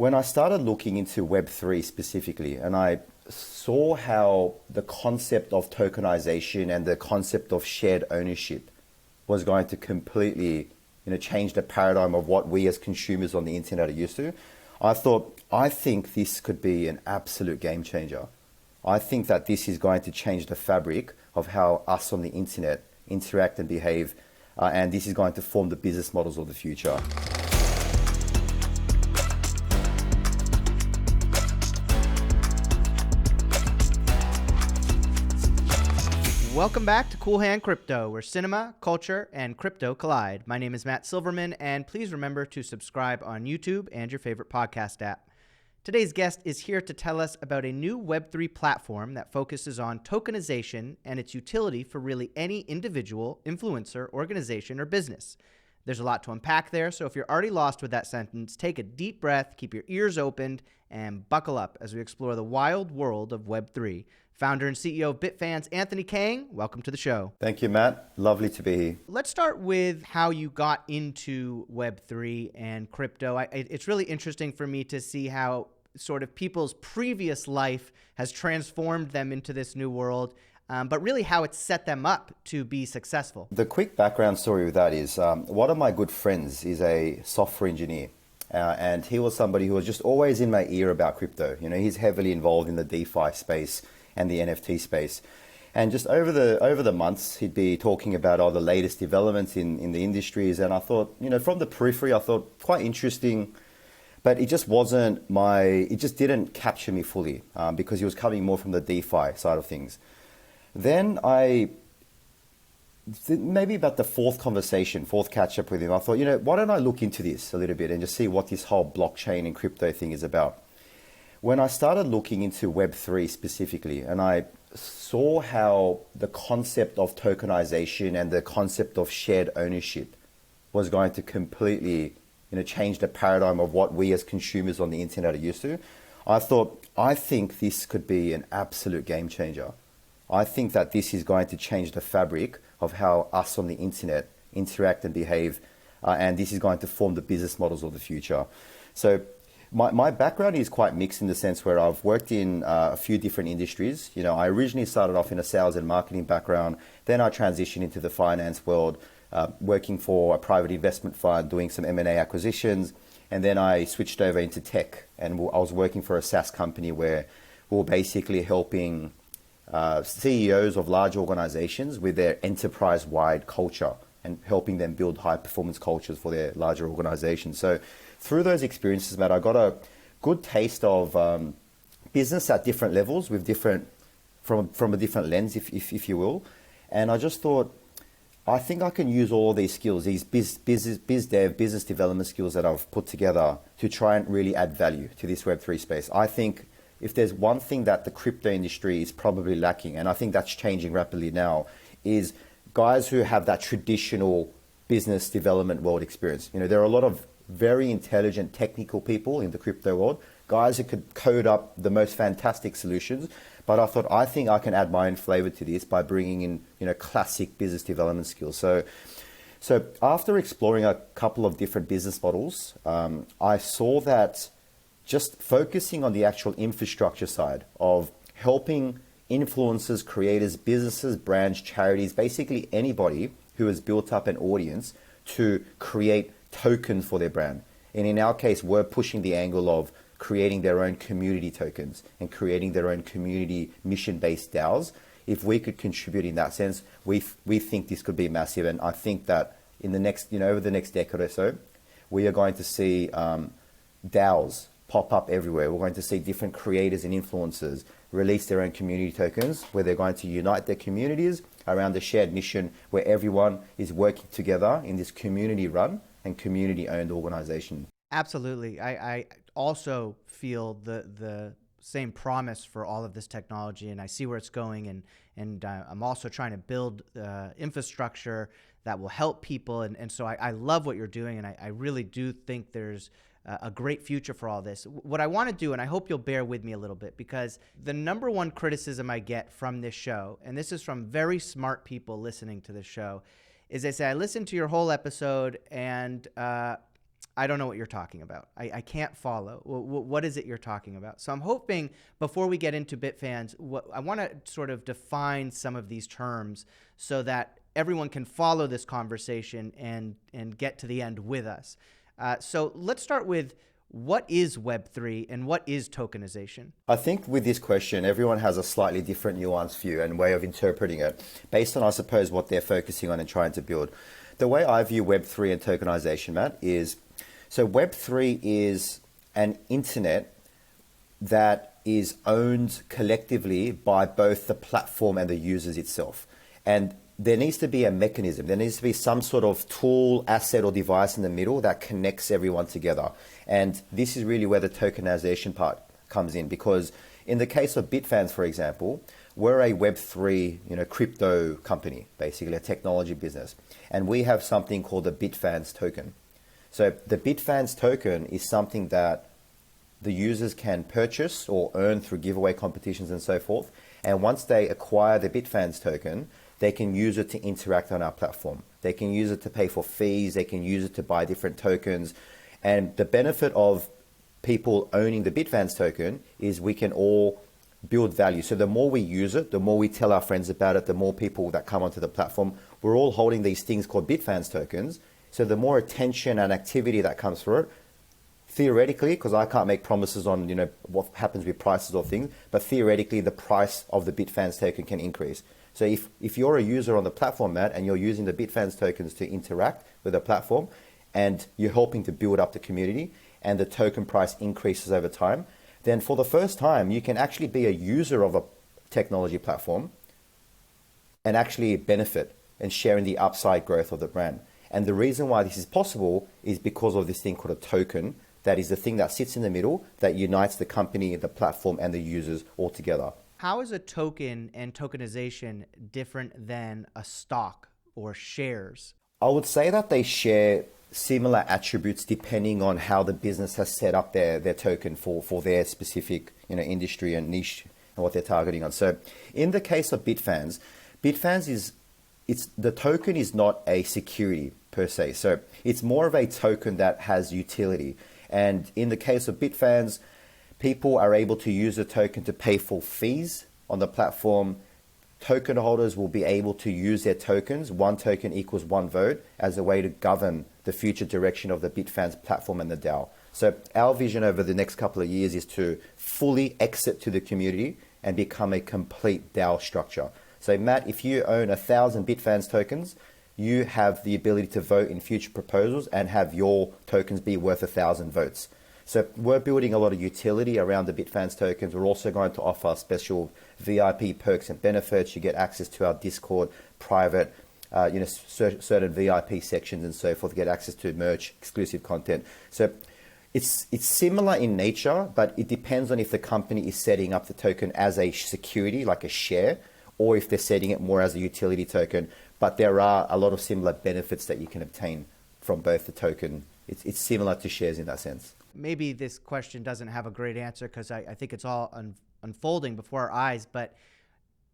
When I started looking into Web3 specifically, and I saw how the concept of tokenization and the concept of shared ownership was going to completely, change the paradigm of what we as consumers on the internet are used to, I think this could be an absolute game changer. I think that this is going to change the fabric of how us on the internet interact and behave, and this is going to form the business models of the future. Welcome back to Cool Hand Crypto, where cinema, culture, and crypto collide. My name is Matt Silverman, and please remember to subscribe on YouTube and your favorite podcast app. Today's guest is here to tell us about a new Web3 platform that focuses on tokenization and its utility for really any individual, influencer, organization, or business. There's a lot to unpack there, so if you're already lost with that sentence, take a deep breath, keep your ears opened, and buckle up as we explore the wild world of Web3. Founder and CEO of BitFans, Anthony Kang, welcome to the show. Thank you, Matt. Lovely to be here. Let's start with how you got into Web3 and crypto. It's really interesting for me to see how sort of people's previous life has transformed them into this new world, but really how it's set them up to be successful. The quick background story with that is one of my good friends is a software engineer. And he was somebody who was just always in my ear about crypto. He's heavily involved in the DeFi space and the NFT space. And just over the months, he'd be talking about all the latest developments in the industries. And I thought, from the periphery, I thought quite interesting, but it just it just didn't capture me fully because he was coming more from the DeFi side of things. Then maybe about the fourth catch up with him, I thought, why don't I look into this a little bit and just see what this whole blockchain and crypto thing is about. When I started looking into Web3 specifically, and I saw how the concept of tokenization and the concept of shared ownership was going to completely, change the paradigm of what we as consumers on the internet are used to, I think this could be an absolute game changer. I think that this is going to change the fabric of how us on the internet interact and behave, and this is going to form the business models of the future. So my background is quite mixed in the sense where I've worked in a few different industries. I originally started off in a sales and marketing background, then I transitioned into the finance world, working for a private investment fund, doing some M&A acquisitions, and then I switched over into tech, and I was working for a SaaS company where we were basically helping CEOs of large organizations with their enterprise-wide culture and helping them build high-performance cultures for their larger organizations. So through those experiences, Matt, I got a good taste of business at different levels with from a different lens, if you will. And I just thought, I think I can use all these skills, these business development skills that I've put together to try and really add value to this Web3 space. I think if there's one thing that the crypto industry is probably lacking, and I think that's changing rapidly now, is guys who have that traditional business development world experience. There are a lot of very intelligent technical people in the crypto world, guys who could code up the most fantastic solutions. But I think I can add my own flavor to this by bringing in, classic business development skills. So after exploring a couple of different business models, I saw that just focusing on the actual infrastructure side of helping influencers, creators, businesses, brands, charities, basically anybody who has built up an audience to create tokens for their brand. And in our case, we're pushing the angle of creating their own community tokens and creating their own community mission-based DAOs. If we could contribute in that sense, we think this could be massive. And I think that in the next, over the next decade or so, we are going to see DAOs pop up everywhere. We're going to see different creators and influencers release their own community tokens where they're going to unite their communities around the shared mission where everyone is working together in this community-run and community-owned organization. Absolutely. I also feel the same promise for all of this technology, and I see where it's going, and I'm also trying to build infrastructure that will help people, and so I love what you're doing, and I really do think there's a great future for all this. What I want to do, and I hope you'll bear with me a little bit, because the number one criticism I get from this show, and this is from very smart people listening to this show, is they say, I listened to your whole episode and I don't know what you're talking about. I can't follow. What is it you're talking about? So I'm hoping before we get into BitFans, I want to sort of define some of these terms so that everyone can follow this conversation and get to the end with us. So let's start with, what is Web3 and what is tokenization? I think with this question, everyone has a slightly different nuanced view and way of interpreting it based on, I suppose, what they're focusing on and trying to build. The way I view Web3 and tokenization, Matt, is so Web3 is an internet that is owned collectively by both the platform and the users itself. And there needs to be a mechanism. There needs to be some sort of tool, asset, or device in the middle that connects everyone together. And this is really where the tokenization part comes in, because in the case of BitFans, for example, we're a Web3, crypto company, basically a technology business. And we have something called the BitFans token. So the BitFans token is something that the users can purchase or earn through giveaway competitions and so forth. And once they acquire the BitFans token, they can use it to interact on our platform. They can use it to pay for fees. They can use it to buy different tokens. And the benefit of people owning the BitFans token is we can all build value. So the more we use it, the more we tell our friends about it, the more people that come onto the platform, we're all holding these things called BitFans tokens. So the more attention and activity that comes through it, theoretically, because I can't make promises on what happens with prices or things, but theoretically the price of the BitFans token can increase. So if you're a user on the platform, Matt, and you're using the BitFans tokens to interact with the platform, and you're helping to build up the community, and the token price increases over time, then for the first time, you can actually be a user of a technology platform and actually benefit and share in the upside growth of the brand. And the reason why this is possible is because of this thing called a token. That is the thing that sits in the middle that unites the company, the platform, and the users all together. How is a token and tokenization different than a stock or shares? I would say that they share similar attributes depending on how the business has set up their token for their specific industry and niche and what they're targeting on. So in the case of BitFans the token is not a security per se. So it's more of a token that has utility. And in the case of BitFans, people are able to use the token to pay for fees on the platform. Token holders will be able to use their tokens, one token equals one vote, as a way to govern the future direction of the BitFans platform and the DAO. So our vision over the next couple of years is to fully exit to the community and become a complete DAO structure. So Matt, if you own 1,000 BitFans tokens, you have the ability to vote in future proposals and have your tokens be worth 1,000 votes. So we're building a lot of utility around the BitFans tokens. We're also going to offer special VIP perks and benefits. You get access to our Discord, private, certain VIP sections and so forth. You get access to merch, exclusive content. So it's similar in nature, but it depends on if the company is setting up the token as a security, like a share, or if they're setting it more as a utility token. But there are a lot of similar benefits that you can obtain from both the token. It's similar to shares in that sense. Maybe this question doesn't have a great answer because I think it's all unfolding before our eyes, but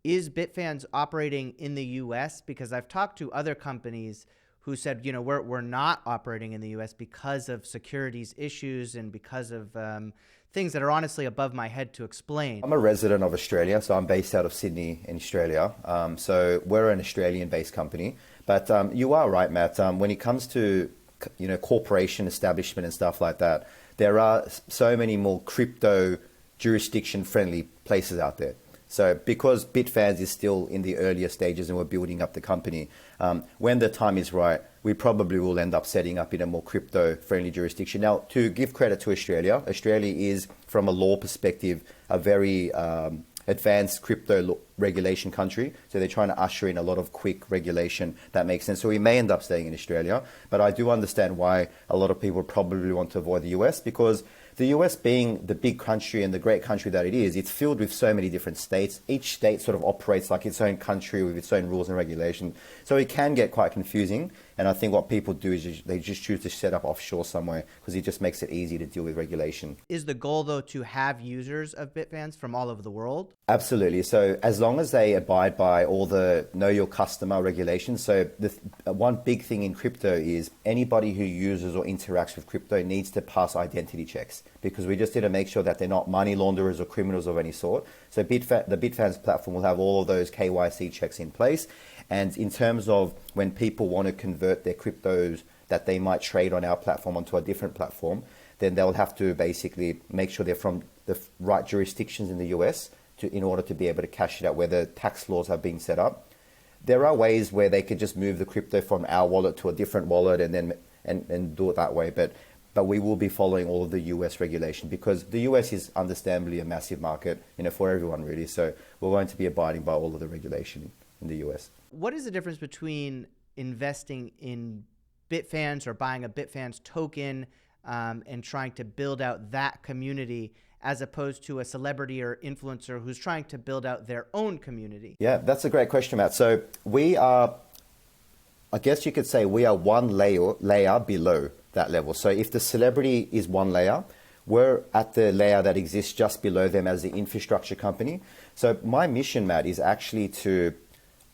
is BitFans operating in the US? Because I've talked to other companies who said, we're not operating in the US because of securities issues and because of things that are honestly above my head to explain. I'm a resident of Australia, so I'm based out of Sydney in Australia. So we're an Australian-based company. But you are right, Matt. When it comes to corporation establishment and stuff like that, there are so many more crypto jurisdiction-friendly places out there. So because BitFans is still in the earlier stages and we're building up the company, when the time is right, we probably will end up setting up in a more crypto-friendly jurisdiction. Now, to give credit to Australia, Australia is, from a law perspective, a very advanced crypto regulation country. So they're trying to usher in a lot of quick regulation that makes sense. So we may end up staying in Australia, but I do understand why a lot of people probably want to avoid the US, because the US, being the big country and the great country that it is, it's filled with so many different states. Each state sort of operates like its own country with its own rules and regulations. So it can get quite confusing. And I think what people do is they just choose to set up offshore somewhere because it just makes it easy to deal with regulation. Is the goal, though, to have users of BitFans from all over the world? Absolutely. So as long as they abide by all the know your customer regulations. So the one big thing in crypto is anybody who uses or interacts with crypto needs to pass identity checks, because we just need to make sure that they're not money launderers or criminals of any sort. So the BitFans platform will have all of those KYC checks in place. And in terms of when people want to convert their cryptos that they might trade on our platform onto a different platform, then they'll have to basically make sure they're from the right jurisdictions in the US in order to be able to cash it out where the tax laws have been set up. There are ways where they could just move the crypto from our wallet to a different wallet and then and do it that way. But we will be following all of the US regulation, because the US is understandably a massive market, for everyone really. So we're going to be abiding by all of the regulation in the US. What is the difference between investing in BitFans or buying a BitFans token and trying to build out that community, as opposed to a celebrity or influencer who's trying to build out their own community? Yeah, that's a great question, Matt. So we are, I guess you could say we are one layer below that level. So if the celebrity is one layer, we're at the layer that exists just below them as the infrastructure company. So my mission, Matt, is actually to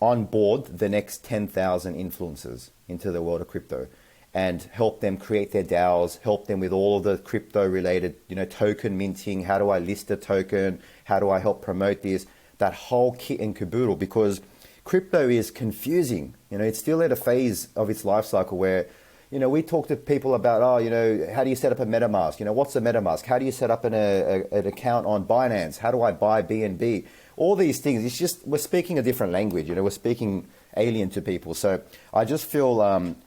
onboard the next 10,000 influencers into the world of crypto and help them create their DAOs, help them with all of the crypto related, token minting. How do I list a token? How do I help promote this? That whole kit and caboodle, because crypto is confusing. It's still at a phase of its life cycle where, we talk to people about, how do you set up a MetaMask? What's a MetaMask? How do you set up an account on Binance? How do I buy BNB? All these things, it's just, we're speaking a different language, we're speaking alien to people. So I just feel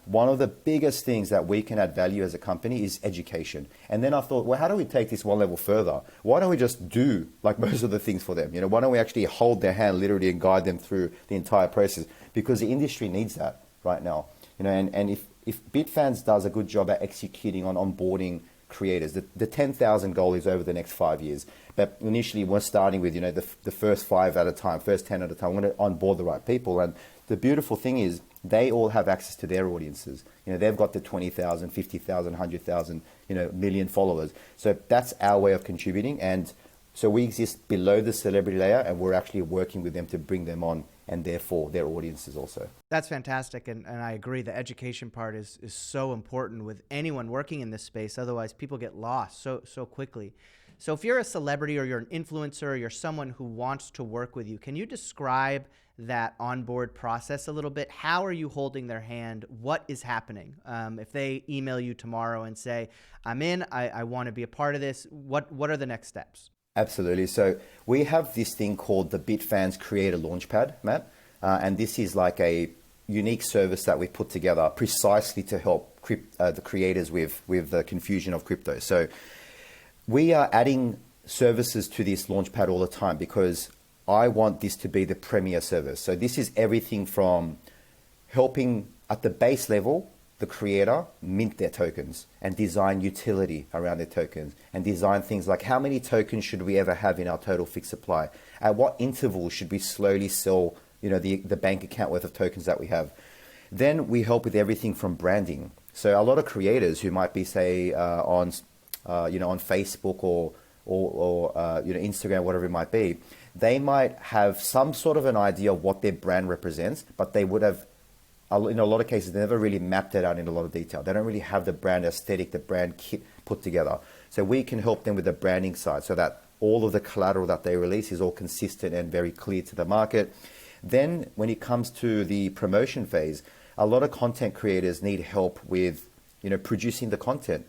one of the biggest things that we can add value as a company is education. And then I thought, well, how do we take this one level further? Why don't we just do like most of the things for them? Why don't we actually hold their hand literally and guide them through the entire process? Because the industry needs that right now. And if BitFans does a good job at executing on onboarding creators, the 10,000 goal is over the next 5 years. But initially we're starting with, the first 5 at a time, first 10 at a time. We're going to onboard the right people. And the beautiful thing is they all have access to their audiences. They've got the 20,000, 50,000, 100,000, million followers. So that's our way of contributing. And so we exist below the celebrity layer, and we're actually working with them to bring them on, and therefore their audiences also. That's fantastic. And I agree. The education part is so important with anyone working in this space. Otherwise, people get lost so quickly. So if you're a celebrity or you're an influencer or you're someone who wants to work with you, can you describe that onboard process a little bit? How are you holding their hand? What is happening? If they email you tomorrow and say, I'm in, I want to be a part of this, what are the next steps? Absolutely. So we have this thing called the BitFans Creator Launchpad, Matt. And this is like a unique service that we put together precisely to help the creators with the confusion of crypto. So we are adding services to this launchpad all the time because I want this to be the premier service. So this is everything from helping at the base level the creator mint their tokens and design utility around their tokens and design things like how many tokens should we ever have in our total fixed supply? At what interval should we slowly sell, the bank account worth of tokens that we have? Then we help with everything from branding. So a lot of creators who might be, say, on Facebook or Instagram, whatever it might be, they might have some sort of an idea of what their brand represents, but they would have, in a lot of cases, they never really mapped it out in a lot of detail. They don't really have the brand aesthetic, the brand kit put together. So we can help them with the branding side so that all of the collateral that they release is all consistent and very clear to the market. Then when it comes to the promotion phase, a lot of content creators need help with, producing the content.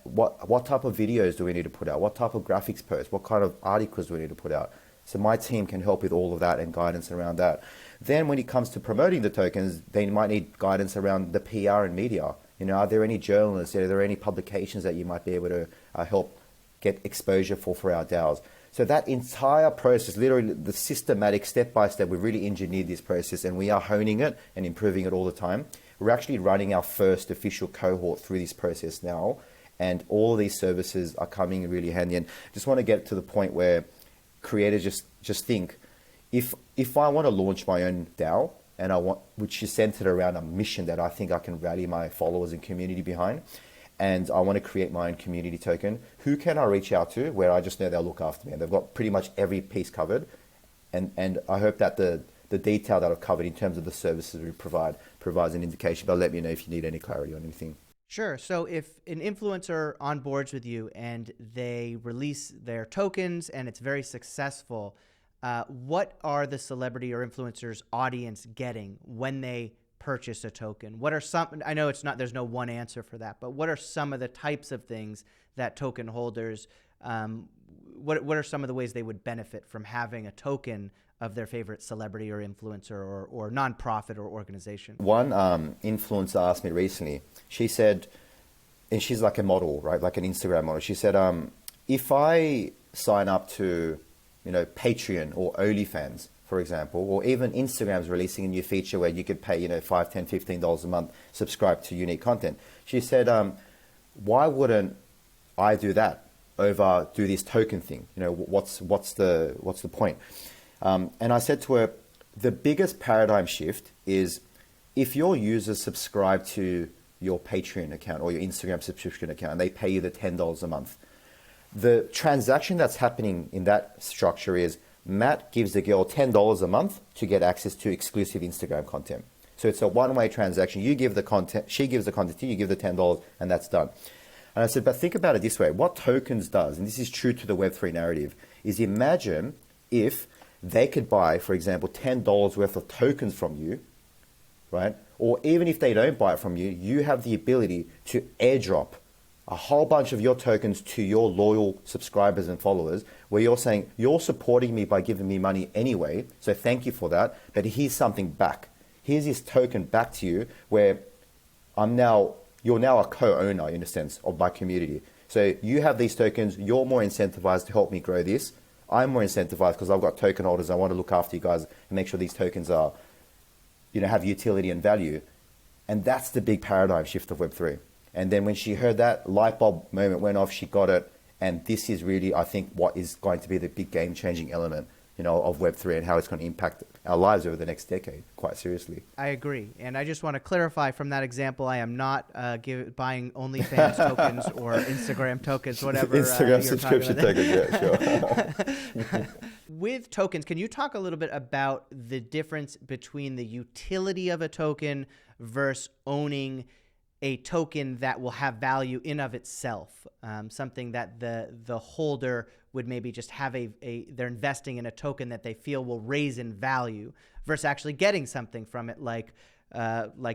What type of videos do we need to put out? What type of graphics posts? What kind of articles do we need to put out? So my team can help with all of that and guidance around that. Then when it comes to promoting the tokens, they might need guidance around the PR and media. Are there any journalists? Are there any publications that you might be able to help get exposure for our DAOs? So that entire process, literally the systematic step-by-step, we've really engineered this process and we are honing it and improving it all the time. We're actually running our first official cohort through this process now, and all of these services are coming in really handy. And just want to get to the point where creators just think, if I want to launch my own DAO which is centered around a mission that I think I can rally my followers and community behind. And I want to create my own community token. Who can I reach out to where I just know they'll look after me? And they've got pretty much every piece covered. And I hope that the detail that I've covered in terms of the services we provide provides an indication, but let me know if you need any clarity on anything. Sure. So if an influencer onboards with you and they release their tokens and it's very successful, what are the celebrity or influencer's audience getting when they purchase a token? What are some, I know there's no one answer for that, but what are some of the types of things that token holders, what are some of the ways they would benefit from having a token of their favorite celebrity or influencer or nonprofit or organization? One influencer asked me recently, she said, and she's like a model, right? Like an Instagram model. She said, if I sign up to, Patreon or OnlyFans, for example, or even Instagram's releasing a new feature where you could pay, $5, $10, $15 a month, subscribe to unique content. She said, why wouldn't I do that over do this token thing? What's the point? And I said to her, the biggest paradigm shift is if your users subscribe to your Patreon account or your Instagram subscription account and they pay you the $10 a month, the transaction that's happening in that structure is Matt gives the girl $10 a month to get access to exclusive Instagram content. So it's a one-way transaction. You give the content, she gives the content to you, you give the $10, and that's done. And I said, but think about it this way. What tokens does, and this is true to the Web3 narrative, is imagine if they could buy, for example, $10 worth of tokens from you, right? Or even if they don't buy it from you, you have the ability to airdrop a whole bunch of your tokens to your loyal subscribers and followers, where you're saying, you're supporting me by giving me money anyway, so thank you for that, but here's something back. Here's this token back to you where you're now a co-owner, in a sense, of my community. So you have these tokens, you're more incentivized to help me grow this. I'm more incentivized because I've got token holders. I want to look after you guys and make sure these tokens are, have utility and value. And that's the big paradigm shift of Web3. And then when she heard that, light bulb moment went off, she got it. And this is really, I think, what is going to be the big game-changing element, of Web3 and how it's going to impact our lives over the next decade, quite seriously. I agree. And I just want to clarify from that example, I am not buying OnlyFans tokens or Instagram tokens, whatever. Instagram subscription tokens, yeah, sure. With tokens, can you talk a little bit about the difference between the utility of a token versus owning a token that will have value in of itself, something that the holder would maybe just have they're investing in a token that they feel will raise in value versus actually getting something from it, like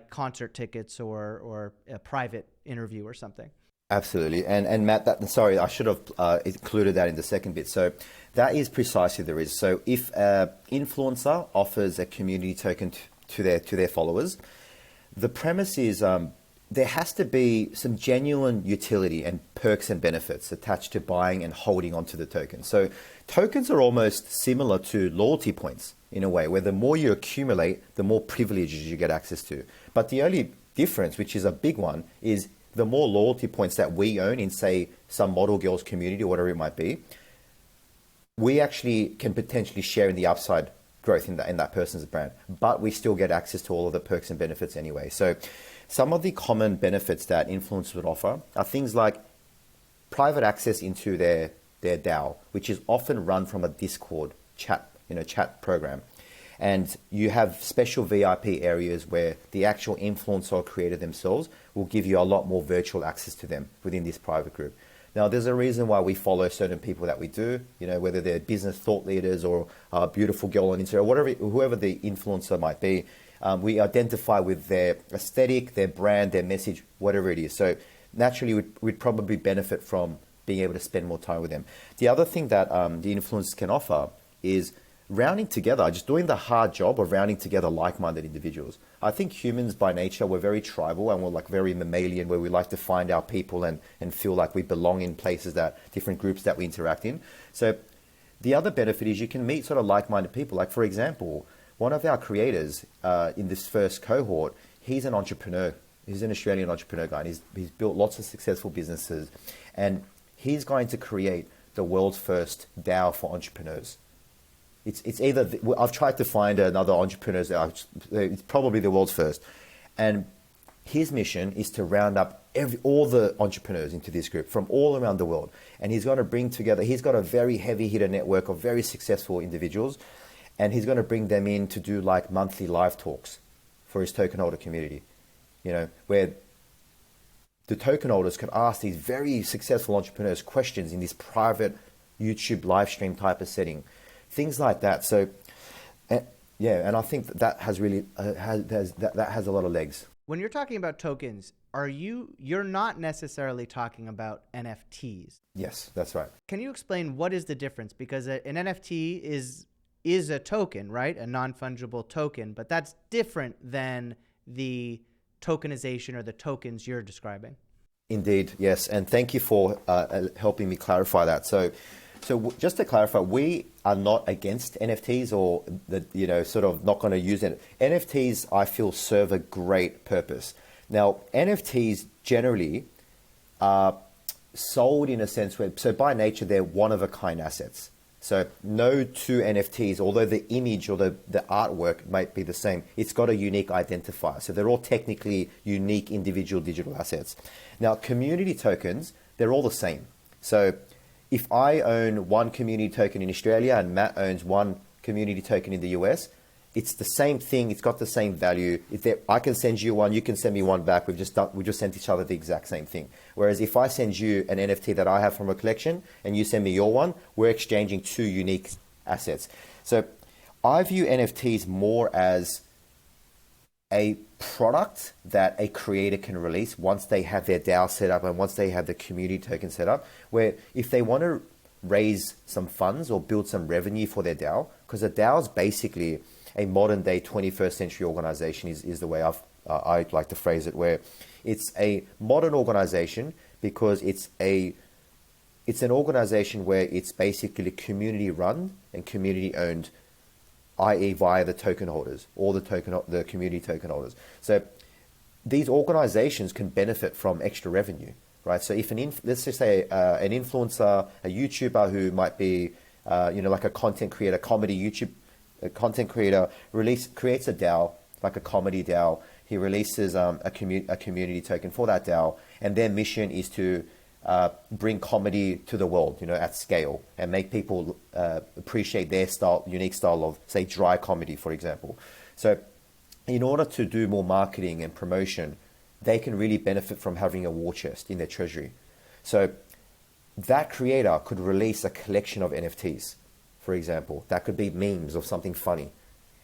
concert tickets or a private interview or something. Absolutely. And Matt, sorry, I should have included that in the second bit. So that is precisely the reason. So if an influencer offers a community token to their followers, the premise is there has to be some genuine utility and perks and benefits attached to buying and holding onto the token. So tokens are almost similar to loyalty points in a way, where the more you accumulate, the more privileges you get access to. But the only difference, which is a big one, is the more loyalty points that we own in, say, some model girls community or whatever it might be, we actually can potentially share in the upside growth in that person's brand, but we still get access to all of the perks and benefits anyway. So some of the common benefits that influencers would offer are things like private access into their DAO, which is often run from a Discord chat program. And you have special VIP areas where the actual influencer or creator themselves will give you a lot more virtual access to them within this private group. Now, there's a reason why we follow certain people that we do, whether they're business thought leaders or a beautiful girl on Instagram, whoever the influencer might be. We identify with their aesthetic, their brand, their message, whatever it is. So naturally, we'd probably benefit from being able to spend more time with them. The other thing that the influencers can offer is rounding together, just doing the hard job of rounding together like-minded individuals. I think humans by nature, we're very tribal and we're like very mammalian, where we like to find our people and feel like we belong in places, that different groups that we interact in. So the other benefit is you can meet sort of like-minded people. Like, for example, one of our creators in this first cohort, he's an entrepreneur. He's an Australian entrepreneur guy, and he's built lots of successful businesses, and he's going to create the world's first DAO for entrepreneurs. It's either I've tried to find another entrepreneur. It's probably the world's first, and his mission is to round up all the entrepreneurs into this group from all around the world, and he's going to bring together. He's got a very heavy hitter network of very successful individuals, and he's going to bring them in to do like monthly live talks for his token holder community. Where the token holders can ask these very successful entrepreneurs questions in this private YouTube live stream type of setting, things like that. So, and I think that has really that has a lot of legs. When you're talking about tokens, you're not necessarily talking about NFTs? Yes, that's right. Can you explain what is the difference? Because an NFT is a token, right? A non-fungible token, but that's different than the tokenization or the tokens you're describing. Indeed, yes. And thank you for helping me clarify that. So just to clarify, we are not against NFTs or sort of not going to use it. NFTs, I feel, serve a great purpose. Now, NFTs generally are sold in a sense where, so by nature, they're one-of-a-kind assets. So no two NFTs, although the image or the artwork might be the same, it's got a unique identifier. So they're all technically unique individual digital assets. Now, community tokens, they're all the same. So if I own one community token in Australia and Matt owns one community token in the US, it's the same thing. It's got the same value. I can send you one, you can send me one back. We just sent each other the exact same thing. Whereas if I send you an NFT that I have from a collection and you send me your one, we're exchanging two unique assets. So I view NFTs more as a product that a creator can release once they have their DAO set up and once they have the community token set up, where if they want to raise some funds or build some revenue for their DAO, because a DAO is basically a modern day 21st century organization is the way I'd like to phrase it, where it's a modern organization because it's an organization where it's basically community run and community owned, i.e. via the token holders or the community token holders. So these organizations can benefit from extra revenue, right? So if let's just say an influencer, a YouTuber who might be, like a content creator, a content creator creates a DAO, like a comedy DAO. He releases a community token for that DAO, and their mission is to bring comedy to the world, at scale, and make people appreciate their unique style of, say, dry comedy, for example. So in order to do more marketing and promotion, they can really benefit from having a war chest in their treasury. So that creator could release a collection of NFTs, for example. That could be memes of something funny.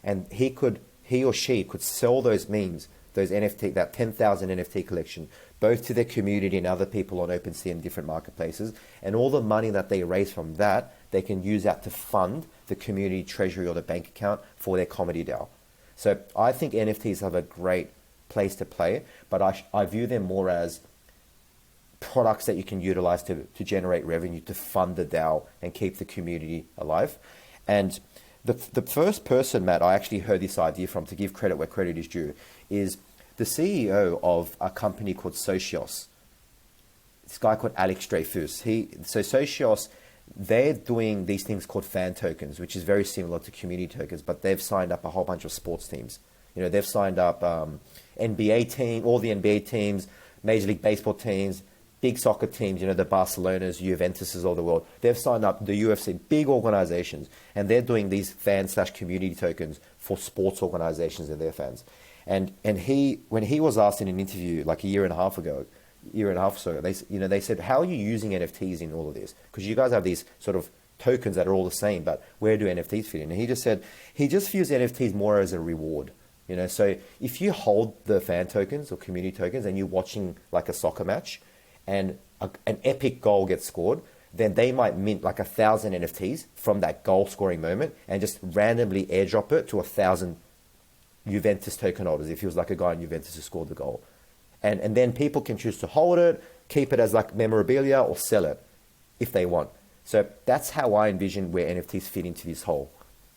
And he or she could sell those memes, those NFT, that 10,000 NFT collection, both to their community and other people on OpenSea and different marketplaces. And all the money that they raise from that, they can use that to fund the community treasury or the bank account for their comedy DAO. So I think NFTs have a great place to play, but I view them more as products that you can utilize to generate revenue, to fund the DAO and keep the community alive. And the first person, Matt, I actually heard this idea from, to give credit where credit is due, is the CEO of a company called Socios. This guy called Alex Dreyfus. So Socios, they're doing these things called fan tokens, which is very similar to community tokens, but they've signed up a whole bunch of sports teams. They've signed up NBA team, all the NBA teams, Major League Baseball teams, big soccer teams, the Barcelonas, Juventuses of the world. They've signed up the UFC, big organizations, and they're doing these fan/community tokens for sports organizations and their fans. And when he was asked in an interview like a year and a half or so, they said, how are you using NFTs in all of this? Because you guys have these sort of tokens that are all the same, but where do NFTs fit in? And he just said, he just views NFTs more as a reward. So if you hold the fan tokens or community tokens and you're watching like a soccer match and an epic goal gets scored, then they might mint like 1,000 NFTs from that goal scoring moment and just randomly airdrop it to 1,000 Juventus token holders if he was like a guy in Juventus who scored the goal. And then people can choose to hold it, keep it as like memorabilia, or sell it if they want. So that's how I envision where NFTs fit into this whole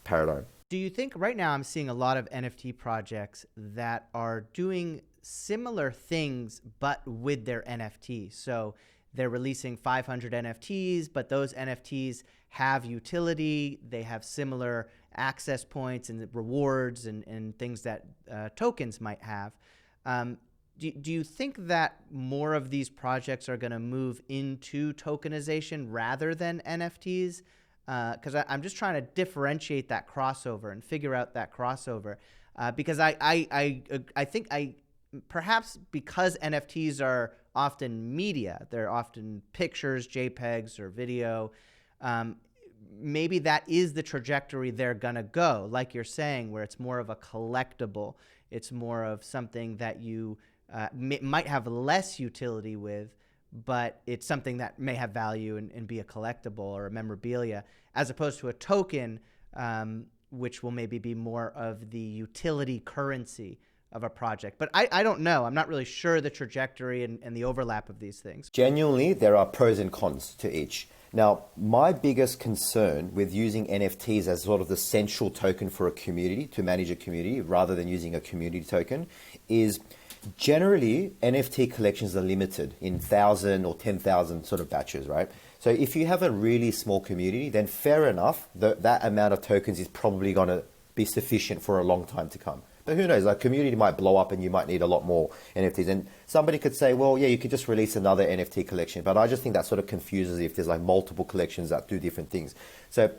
paradigm. Do you think right now I'm seeing a lot of NFT projects that are doing similar things but with their NFT? So they're releasing 500 NFTs, but those NFTs have utility. They have similar access points and rewards and things that tokens might have. Do you think that more of these projects are going to move into tokenization rather than NFTs? Because I'm just trying to differentiate that crossover and figure out that crossover. Because I think perhaps because NFTs are often media, they're often pictures, JPEGs, or video. Maybe that is the trajectory they're gonna go, like you're saying, where it's more of a collectible. It's more of something that you might have less utility with, but it's something that may have value and be a collectible or a memorabilia, as opposed to a token, which will maybe be more of the utility currency of a project. But I don't know. I'm not really sure the trajectory and the overlap of these things. Genuinely, there are pros and cons to each. Now, my biggest concern with using NFTs as sort of the central token for a community, to manage a community, rather than using a community token, is generally NFT collections are limited in 1,000 or 10,000 sort of batches, right? So if you have a really small community, then fair enough, that amount of tokens is probably going to be sufficient for a long time to come. But who knows, like community might blow up and you might need a lot more NFTs. And somebody could say, well, yeah, you could just release another NFT collection. But I just think that sort of confuses if there's like multiple collections that do different things. So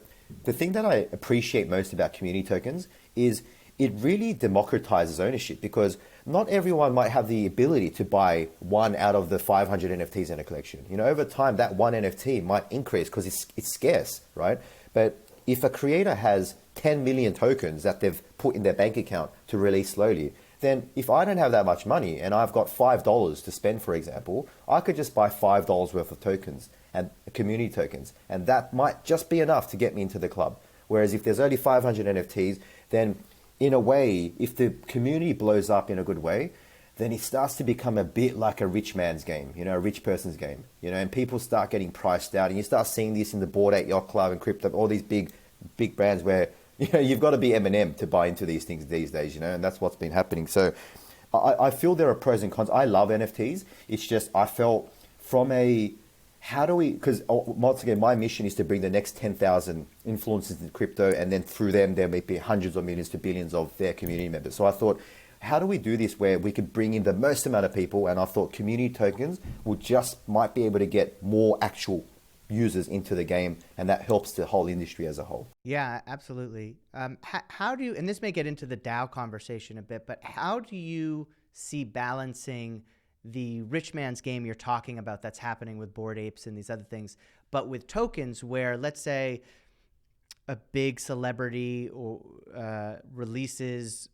the thing that I appreciate most about community tokens is it really democratizes ownership, because not everyone might have the ability to buy one out of the 500 NFTs in a collection. You know, over time, that one NFT might increase because it's scarce, right? But if a creator has 10 million tokens that they've put in their bank account to release slowly, then if I don't have that much money and I've got $5 to spend, for example, I could just buy $5 worth of tokens and community tokens. And that might just be enough to get me into the club. Whereas if there's only 500 NFTs, then in a way, if the community blows up in a good way, then it starts to become a bit like a rich man's game, you know, a rich person's game, you know, and people start getting priced out. And you start seeing this in the Bored Ape Yacht Club and crypto, all these big brands where, you know, you've got to be Eminem to buy into these things these days, you know, and that's what's been happening. So I feel there are pros and cons. I love NFTs. It's just I felt from a, how do we, because once again, my mission is to bring the next 10,000 influencers in crypto, and then through them, there may be hundreds of millions to billions of their community members. So I thought, how do we do this where we could bring in the most amount of people? And I thought community tokens might be able to get more actual users into the game, and that helps the whole industry as a whole. Yeah, absolutely. How do you, and this may get into the DAO conversation a bit, but how do you see balancing the rich man's game you're talking about that's happening with Bored Apes and these other things, but with tokens where, let's say, a big celebrity releases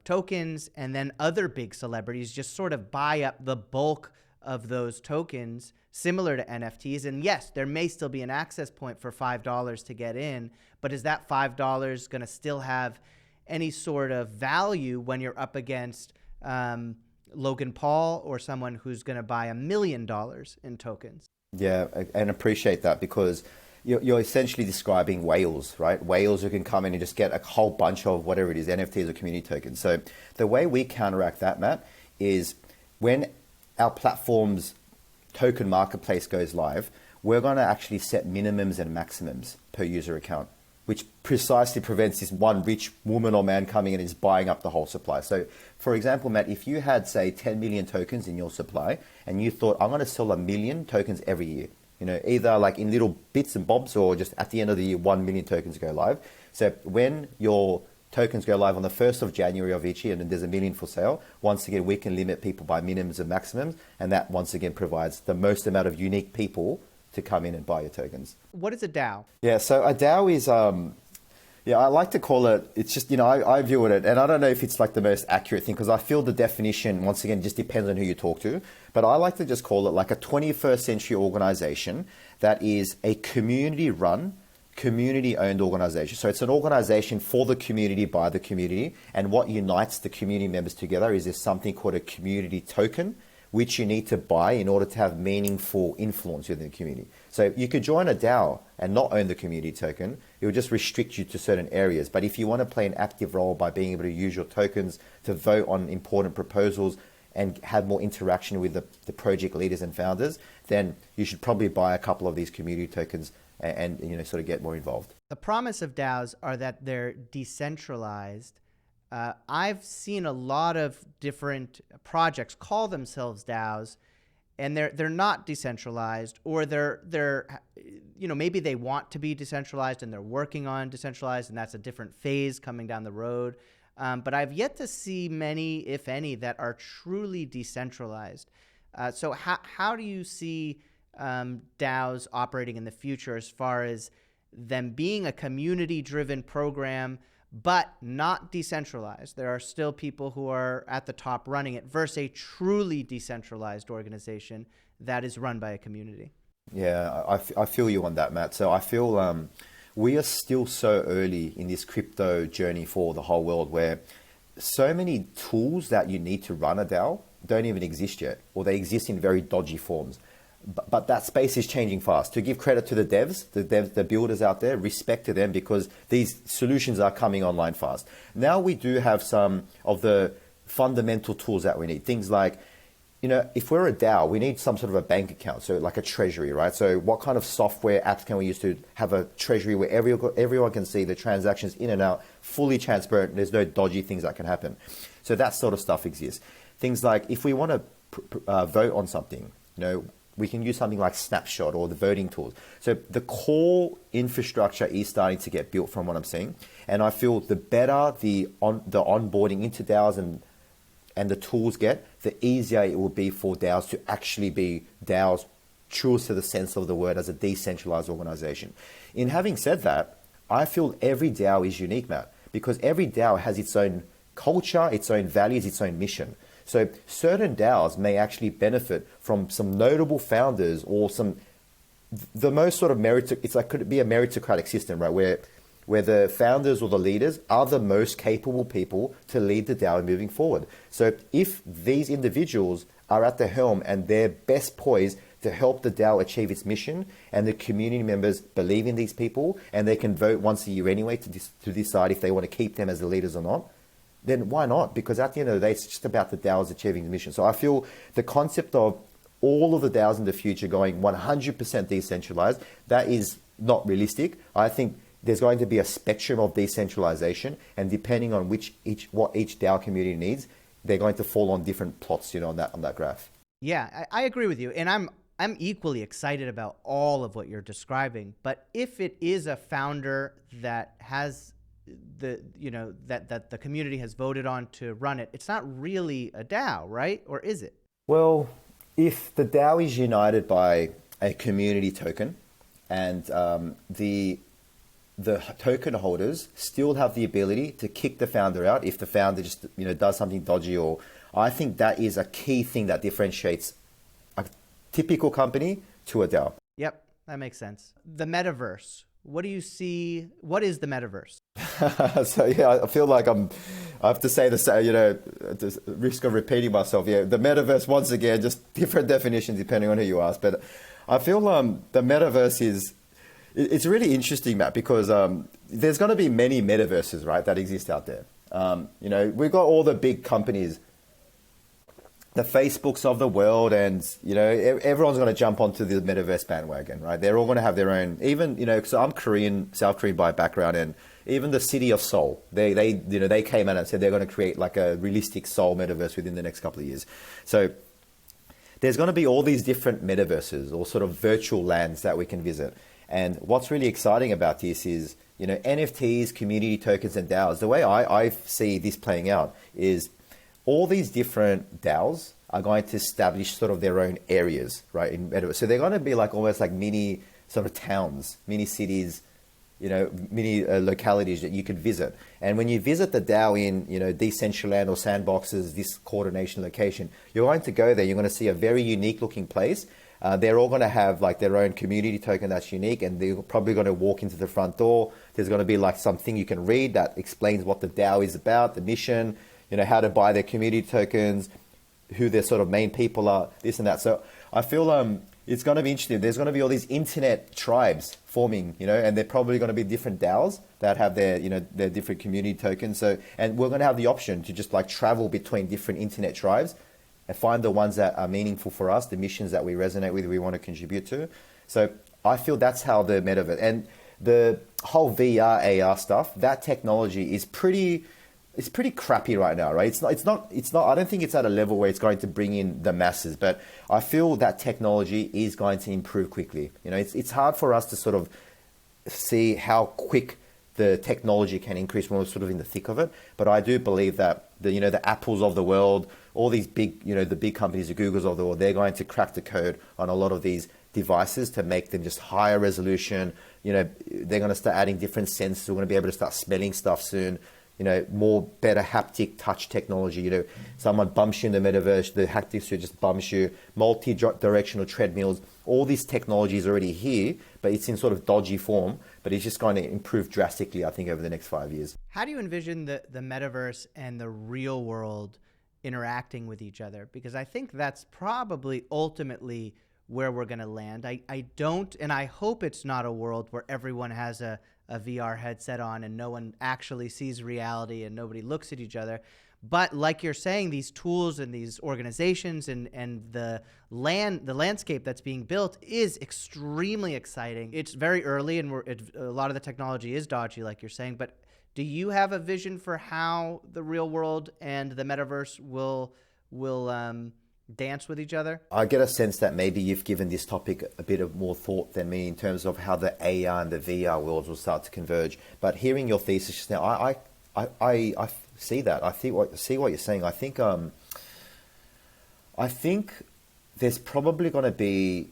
tokens, and then other big celebrities just sort of buy up the bulk of those tokens, similar to NFTs. And yes, there may still be an access point for $5 to get in, but is that $5 going to still have any sort of value when you're up against Logan Paul or someone who's going to buy $1 million in tokens? Yeah, and appreciate that, because you're essentially describing whales, right? Whales who can come in and just get a whole bunch of whatever it is, NFTs or community tokens. So the way we counteract that, Matt, is when our platform's token marketplace goes live, we're going to actually set minimums and maximums per user account, which precisely prevents this one rich woman or man coming in and just buying up the whole supply. So for example, Matt, if you had, say, 10 million tokens in your supply and you thought, I'm going to sell 1 million tokens every year, you know, either like in little bits and bobs or just at the end of the year, 1 million tokens go live. So when your tokens go live on the 1st of January of each year and there's 1 million for sale, once again, we can limit people by minimums and maximums. And that once again provides the most amount of unique people to come in and buy your tokens. What is a DAO? Yeah, so a DAO is, I like to call it, it's just, you know, I view it, and I don't know if it's like the most accurate thing, because I feel the definition, once again, just depends on who you talk to. But I like to just call it like a 21st century organization that is a community-run, community-owned organization. So it's an organization for the community, by the community. And what unites the community members together is there's something called a community token, which you need to buy in order to have meaningful influence within the community. So you could join a DAO and not own the community token. It would just restrict you to certain areas. But if you want to play an active role by being able to use your tokens to vote on important proposals and have more interaction with the project leaders and founders, then you should probably buy a couple of these community tokens and sort of get more involved. The promise of DAOs are that they're decentralized. I've seen a lot of different projects call themselves DAOs, and they're not decentralized, or they're maybe they want to be decentralized and they're working on decentralized, and that's a different phase coming down the road. But I've yet to see many, if any, that are truly decentralized. So how do you see DAOs operating in the future as far as them being a community-driven program, but not decentralized? There are still people who are at the top running it versus a truly decentralized organization that is run by a community. Yeah, I feel you on that, Matt. So I feel we are still so early in this crypto journey for the whole world, where so many tools that you need to run a DAO don't even exist yet, or they exist in very dodgy forms. But that space is changing fast. To give credit to the devs, the builders out there, respect to them, because these solutions are coming online fast. Now we do have some of the fundamental tools that we need. Things like, if we're a DAO, we need some sort of a bank account, so like a treasury, right? So what kind of software apps can we use to have a treasury where everyone can see the transactions in and out, fully transparent, there's no dodgy things that can happen. So that sort of stuff exists. Things like, if we want to vote on something, we can use something like Snapshot or the voting tools. So the core infrastructure is starting to get built from what I'm seeing. And I feel the better the onboarding into DAOs and the tools get, the easier it will be for DAOs to actually be DAOs, true to the sense of the word, as a decentralized organization. In having said that, I feel every DAO is unique, Matt, because every DAO has its own culture, its own values, its own mission. So certain DAOs may actually benefit from some notable founders or the most sort of could it be a meritocratic system, right? Where the founders or the leaders are the most capable people to lead the DAO moving forward. So if these individuals are at the helm and they're best poised to help the DAO achieve its mission, and the community members believe in these people, and they can vote once a year anyway to decide if they want to keep them as the leaders or not, then why not? Because at the end of the day, it's just about the DAOs achieving the mission. So I feel the concept of all of the DAOs in the future going 100% decentralized, that is not realistic. I think there's going to be a spectrum of decentralization, and depending on what each DAO community needs, they're going to fall on different plots, on that graph. Yeah, I agree with you. And I'm equally excited about all of what you're describing. But if it is a founder that has that the community has voted on to run it, it's not really a DAO, right? Or is it? Well, if the DAO is united by a community token, and the token holders still have the ability to kick the founder out if the founder just does something dodgy, or I think that is a key thing that differentiates a typical company to a DAO. Yep, that makes sense. The metaverse. What do you see? What is the metaverse? So yeah, I feel like I have to say this, at the risk of repeating myself. Yeah, the metaverse, once again, just different definitions depending on who you ask. But I feel the metaverse it's really interesting, Matt, because there's going to be many metaverses, right, that exist out there. We've got all the big companies, the Facebooks of the world, and everyone's going to jump onto the metaverse bandwagon, right? They're all going to have their own. Even so I'm South Korean by background, and even the city of Seoul, they came out and said they're going to create like a realistic Seoul metaverse within the next couple of years. So there's going to be all these different metaverses or sort of virtual lands that we can visit. And what's really exciting about this is, NFTs, community tokens, and DAOs. The way I see this playing out is all these different DAOs are going to establish sort of their own areas, right? In metaverse. So they're going to be like almost like mini sort of towns, mini cities, mini localities that you could visit. And when you visit the DAO in, Decentraland or Sandboxes, this coordination location, you're going to go there. You're going to see a very unique looking place. They're all going to have like their own community token that's unique, and they're probably going to walk into the front door. There's going to be like something you can read that explains what the DAO is about, the mission, how to buy their community tokens, who their sort of main people are, this and that. So I feel it's going to be interesting. There's going to be all these internet tribes forming, and they're probably going to be different DAOs that have their, their different community tokens. So, and we're going to have the option to just like travel between different internet tribes and find the ones that are meaningful for us, the missions that we resonate with, we want to contribute to. So I feel that's how the metaverse and the whole VR, AR stuff, that technology is pretty crappy right now, right? It's not, I don't think it's at a level where it's going to bring in the masses, but I feel that technology is going to improve quickly. You know, it's hard for us to sort of see how quick the technology can increase when we're sort of in the thick of it. But I do believe that the Apples of the world, all these big, the big companies, the Googles of the world, they're going to crack the code on a lot of these devices to make them just higher resolution. They're going to start adding different sensors. We're going to be able to start smelling stuff soon. More better haptic touch technology. Someone bumps you in the metaverse, the haptic suit just bumps you. Multi-directional treadmills. All this technology is already here, but it's in sort of dodgy form. But it's just going to improve drastically, I think, over the next 5 years. How do you envision the metaverse and the real world interacting with each other? Because I think that's probably ultimately where we're going to land. I don't, and I hope it's not a world where everyone has a VR headset on and no one actually sees reality and nobody looks at each other. But like you're saying, these tools and these organizations and the landscape that's being built is extremely exciting. It's very early and a lot of the technology is dodgy, like you're saying. But do you have a vision for how the real world and the metaverse will dance with each other? I get a sense that maybe you've given this topic a bit of more thought than me in terms of how the AR and the VR worlds will start to converge. But hearing your thesis just now, I see that. I see what you're saying. I think there's probably going to be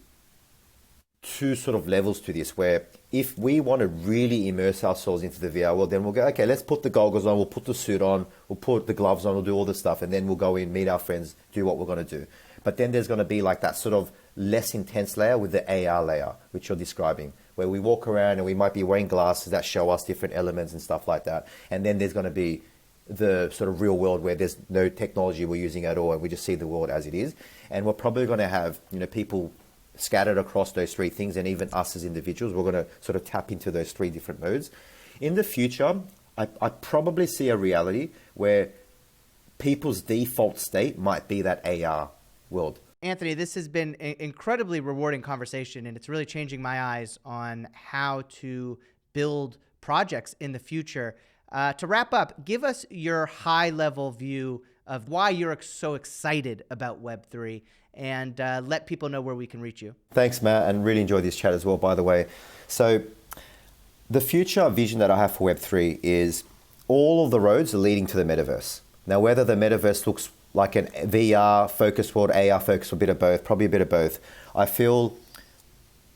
two sort of levels to this, where if we want to really immerse ourselves into the VR world, then we'll go, okay, let's put the goggles on, we'll put the suit on, we'll put the gloves on, we'll do all this stuff, and then we'll go in, meet our friends, do what we're going to do. But then there's going to be like that sort of less intense layer with the AR layer, which you're describing, where we walk around and we might be wearing glasses that show us different elements and stuff like that. And then there's going to be the sort of real world where there's no technology we're using at all and we just see the world as it is. And we're probably going to have, people scattered across those three things, and even us as individuals, we're going to sort of tap into those three different modes. In the future, I probably see a reality where people's default state might be that AR world. Anthony, this has been an incredibly rewarding conversation, and it's really changing my eyes on how to build projects in the future. To wrap up, give us your high-level view of why you're so excited about Web3, and let people know where we can reach you. Thanks, Matt, and really enjoyed this chat as well, by the way. So the future vision that I have for Web3 is all of the roads are leading to the metaverse. Now, whether the metaverse looks like an VR-focused world, AR-focused, a bit of both, probably a bit of both, I feel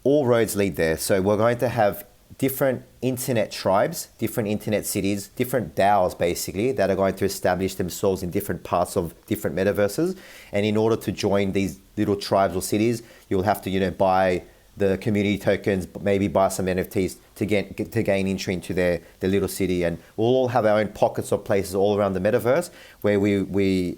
all roads lead there. So we're going to have different internet tribes, different internet cities, different DAOs basically, that are going to establish themselves in different parts of different metaverses. And in order to join these little tribes or cities, you'll have to, buy the community tokens, maybe buy some NFTs to gain entry into their little city. And we'll all have our own pockets of places all around the metaverse where we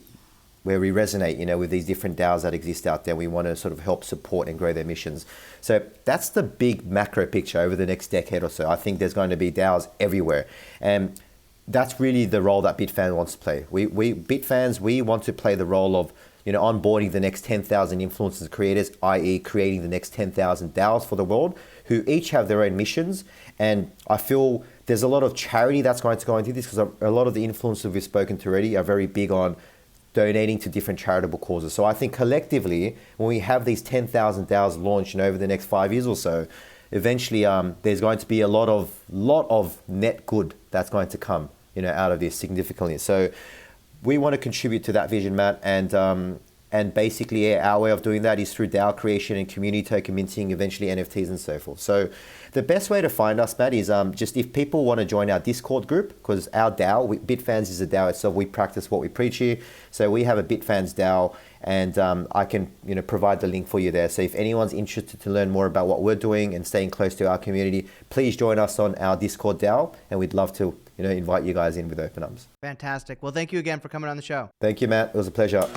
resonate, with these different DAOs that exist out there. We want to sort of help support and grow their missions. So that's the big macro picture over the next decade or so. I think there's going to be DAOs everywhere. And that's really the role that BitFans wants to play. BitFans, we want to play the role of, onboarding the next 10,000 influencers creators, i.e. creating the next 10,000 DAOs for the world, who each have their own missions. And I feel there's a lot of charity that's going to go into this, because a lot of the influencers we've spoken to already are very big on donating to different charitable causes. So I think collectively, when we have these 10,000 DAOs launched over the next 5 years or so, eventually there's going to be a lot of net good that's going to come, out of this significantly. So we want to contribute to that vision, Matt, and basically our way of doing that is through DAO creation and community token minting, eventually NFTs and so forth. So the best way to find us, Matt, is just if people want to join our Discord group, because our DAO, BitFans is a DAO itself, we practice what we preach here. So we have a BitFans DAO, and I can provide the link for you there. So if anyone's interested to learn more about what we're doing and staying close to our community, please join us on our Discord DAO, and we'd love to invite you guys in with open arms. Fantastic. Well, thank you again for coming on the show. Thank you, Matt. It was a pleasure.